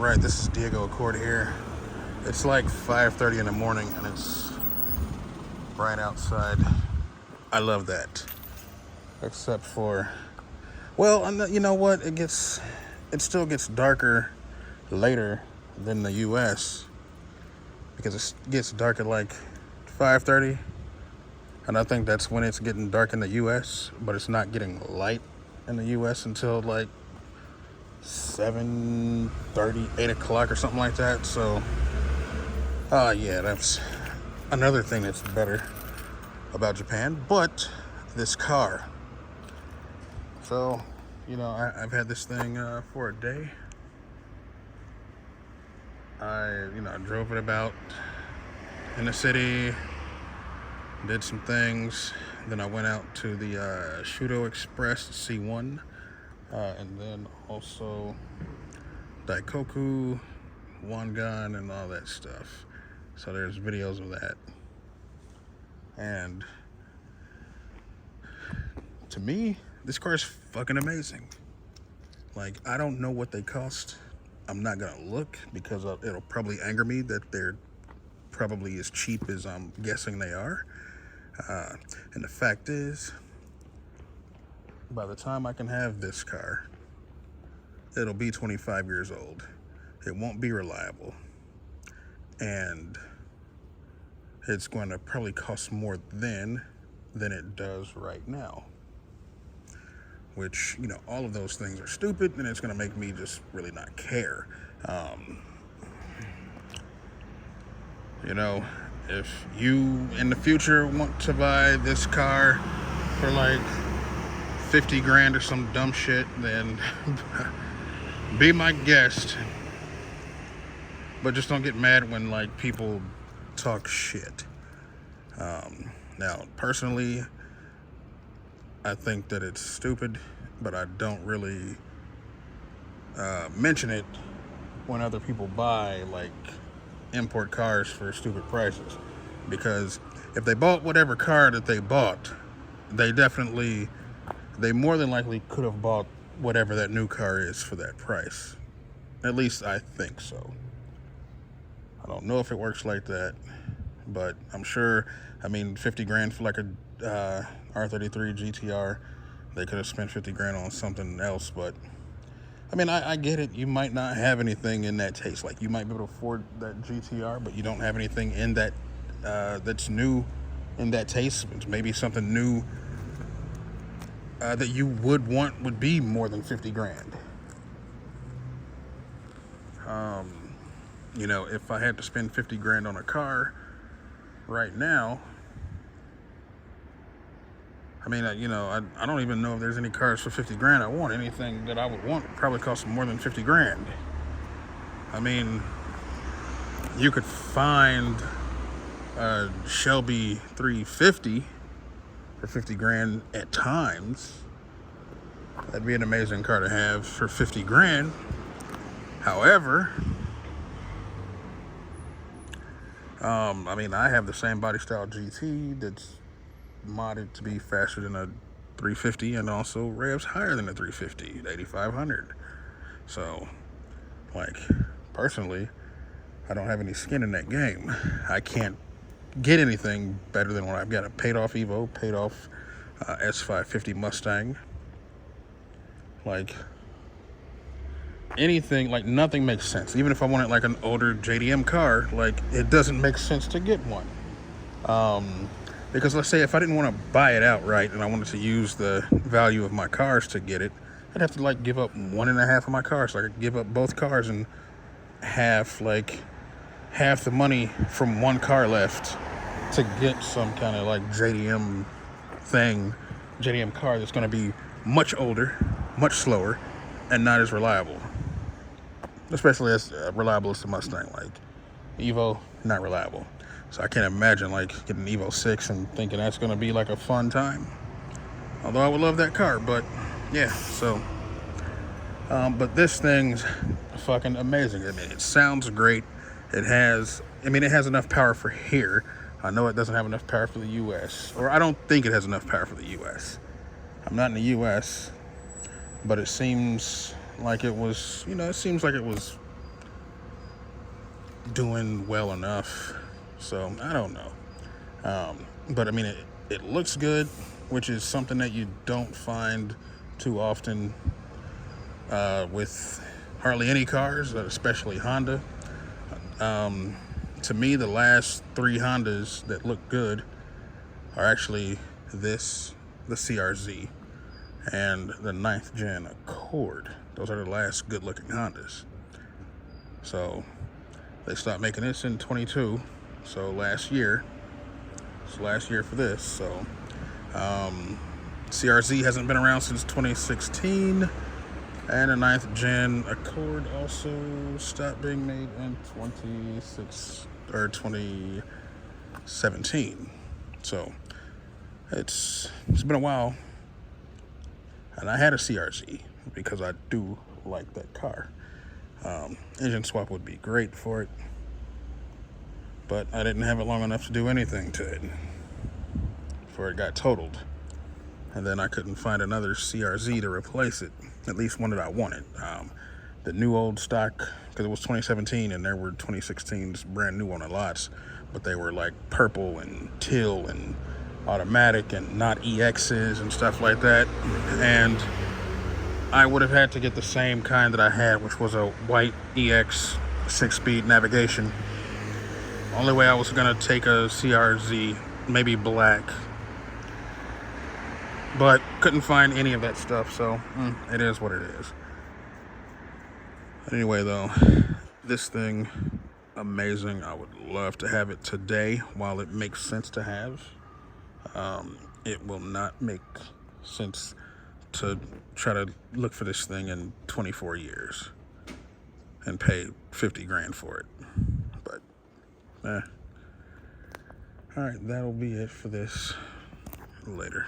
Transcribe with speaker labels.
Speaker 1: Alright, this is Diego Accord here. It's like 5:30 in the morning and it's bright outside. I love that. Except for, well, you know what? It still gets darker later than the US because it gets dark at like 5:30, and I think that's when it's getting dark in the US, but it's not getting light in the US until like 7:30, 8 o'clock or something like that. So yeah, that's another thing that's better about Japan. But this car, so I've had this thing for a day. I drove it about in the city, did some things, then I went out to the Shudo Express C1, and then also Daikoku, Wangan, and all that stuff. So there's videos of that. And to me, this car is fucking amazing. Like, I don't know what they cost. I'm not gonna look because it'll probably anger me that they're probably as cheap as I'm guessing they are. And the fact is, by the time I can have this car, it'll be 25 years old. It won't be reliable. And it's going to probably cost more then than it does right now. Which, all of those things are stupid, and it's going to make me just really not care. If you in the future want to buy this car for like 50 grand or some dumb shit, then be my guest. But just don't get mad when like people talk shit. Now, personally, I think that it's stupid, but I don't really mention it when other people buy like import cars for stupid prices, because if they bought whatever car that they bought, they more than likely could have bought whatever that new car is for that price. At least I think so. I don't know if it works like that, but I'm sure. 50 grand for like a R33 GTR, they could have spent 50 grand on something else. But I get it. You might not have anything in that taste. Like, you might be able to afford that GTR, but you don't have anything in that that's new in that taste. It's maybe something new that you would be more than 50 grand. If I had to spend 50 grand on a car right now, I don't even know if there's any cars for 50 grand I want. Anything that I would want would probably cost more than 50 grand. You could find a Shelby 350 for 50 grand at times. That'd be an amazing car to have for 50 grand. However, I have the same body style GT that's modded to be faster than a 350 and also revs higher than a 350 at 8,500. So, personally, I don't have any skin in that game. I can't get anything better than what I've got. A paid off Evo, paid off S550 Mustang. Anything, nothing makes sense. Even if I wanted like an older JDM car, it doesn't make sense to get one. Because let's say if I didn't want to buy it outright and I wanted to use the value of my cars to get it, I'd have to give up 1.5 of my cars. So I could give up both cars and have half the money from one car left to get some kind of JDM car that's going to be much older, much slower, and not as reliable. Especially as reliable as the Mustang. Evo, not reliable. So I can't imagine getting an Evo 6 and thinking that's going to be a fun time. Although I would love that car, but yeah, so. But this thing's fucking amazing. It sounds great. It has enough power for here. I know it doesn't have enough power for the US, or I don't think it has enough power for the US. I'm not in the US, but it seems like it was, doing well enough. So I don't know. But I mean, it looks good, which is something that you don't find too often with hardly any cars, especially Honda. To me, the last three Hondas that look good are actually the CRZ, and the 9th gen Accord. Those are the last good looking Hondas. So they stopped making this in 22. So last year, it's last year for this. So CRZ hasn't been around since 2016. And the 9th gen Accord also stopped being made in 2017. So it's been a while. And I had a CRZ because I do like that car. Engine swap would be great for it, but I didn't have it long enough to do anything to it before it got totaled. And then I couldn't find another CRZ to replace it, at least one that I wanted. The new old stock, because it was 2017 and there were 2016s brand new on the lots, but they were like purple and teal and automatic and not EXs and stuff like that. And I would have had to get the same kind that I had, which was a white EX 6-speed navigation. Only way I was gonna take a CRZ, maybe black, but couldn't find any of that stuff, so it is what it is. Anyway, though, this thing, amazing. I would love to have it today while it makes sense to have. It will not make sense to try to look for this thing in 24 years and pay 50 grand for it. But, all right, that'll be it for this. Later.